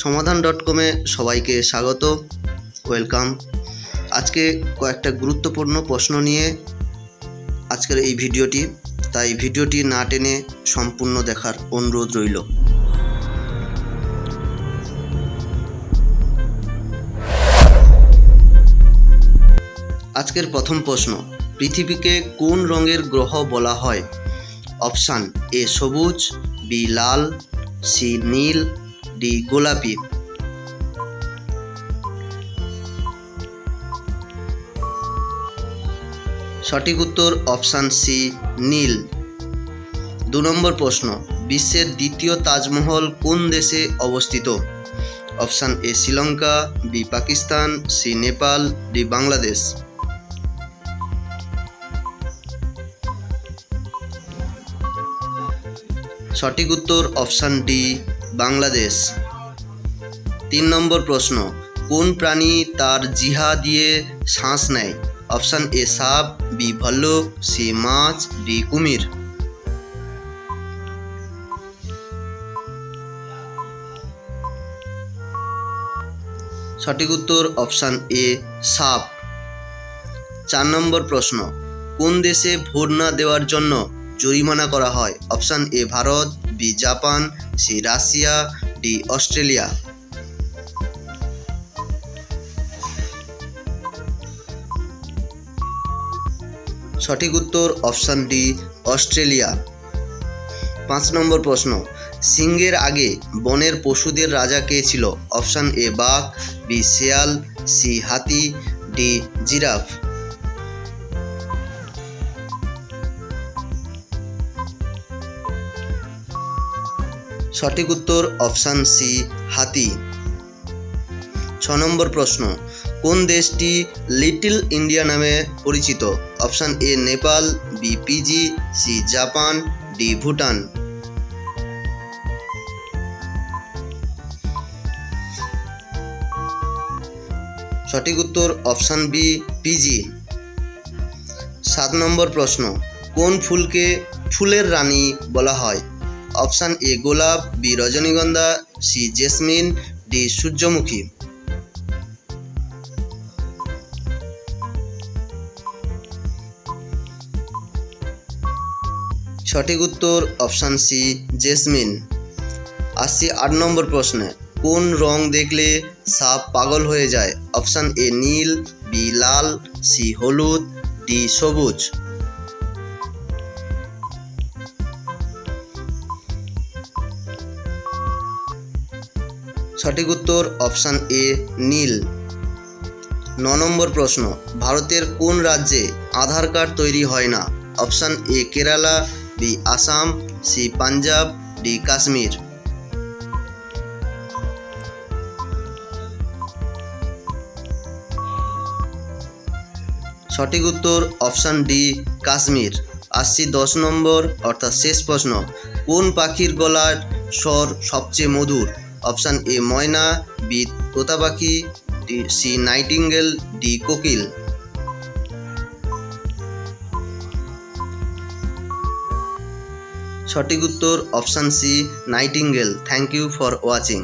সমাধান.com-এ সবাইকে স্বাগত, ওয়েলকাম। আজকে কয়েকটা গুরুত্বপূর্ণ প্রশ্ন নিয়ে আজকের এই ভিডিওটি, তাই ভিডিওটি না টেনে সম্পূর্ণ দেখার অনুরোধ রইল। আজকের প্রথম প্রশ্ন, পৃথিবীকে কোন রঙের গ্রহ বলা হয়? অপশান এ সবুজ, বি লাল, সি নীল, ডি গোলাপি। সঠিক উত্তর অপশান সি নীল। 2 নম্বর প্রশ্ন, বিশ্বের দ্বিতীয় তাজমহল কোন দেশে অবস্থিত? Option A Sri Lanka, B Pakistan, C Nepal, D Bangladesh. সঠিক উত্তর অপশান ডি বাংলাদেশ। 3 নম্বর প্রশ্ন, কোন প্রাণী তার জিহ্বা দিয়ে শ্বাস নেয়? অপশান এ সাপ, বি ভাল্লুক, সি মাছ, ডি কুমির। সঠিক উত্তর অপশান এ সাপ। 4 নম্বর প্রশ্ন, কোন দেশে ভোট না দেওয়ার জন্য জরিমানা করা হয়? Option A Bharat, B Japan, C Russia, D Australia. সঠিক উত্তর অপশান ডি অস্ট্রেলিয়া। 5 নম্বর প্রশ্ন, সিংহের আগে বনের পশুদের রাজা কে ছিল? অপশান এ বাঘ, বি শেয়াল, সি হাতি, ডি জিরাফ। সঠিক উত্তর অপশান সি হাতি। 6 নম্বর প্রশ্ন, কোন দেশটি লিটল ইন্ডিয়া নামে পরিচিত? Option A Nepal, B Fiji, C Japan, D Bhutan. সঠিক উত্তর অপশান বি পিজি। 7 নম্বর প্রশ্ন, কোন ফুলকে ফুলের রানী বলা হয়? অপশান এ গোলাপ, বি রজনীগন্ধা, সি জেসমিন, ডি সূর্যমুখী। সঠিক উত্তর অপশান সি জেসমিন। 8 নম্বর প্রশ্নে, কোন রং দেখলে সাপ পাগল হয়ে যায়? অপশান এ নীল, বি লাল, সি হলুদ, ডি সবুজ। সঠিক উত্তর অপশান এ নীল। 9 নম্বর প্রশ্ন, ভারতের কোন রাজ্যে আধার কার্ড তৈরি হয় না? Option A Kerala, B Assam, C Punjab, D Kashmir. সঠিক উত্তর অপশান ডি কাশ্মীর। 10 নম্বর অর্থাৎ শেষ প্রশ্ন, কোন পাখির গলার স্বর সবচেয়ে মধুর? অপশান এ ময়না, বি তোতা পাখি, সি নাইটিঙ্গেল, ডি কোকিল। সঠিক উত্তর option C nightingale. Thank you for watching.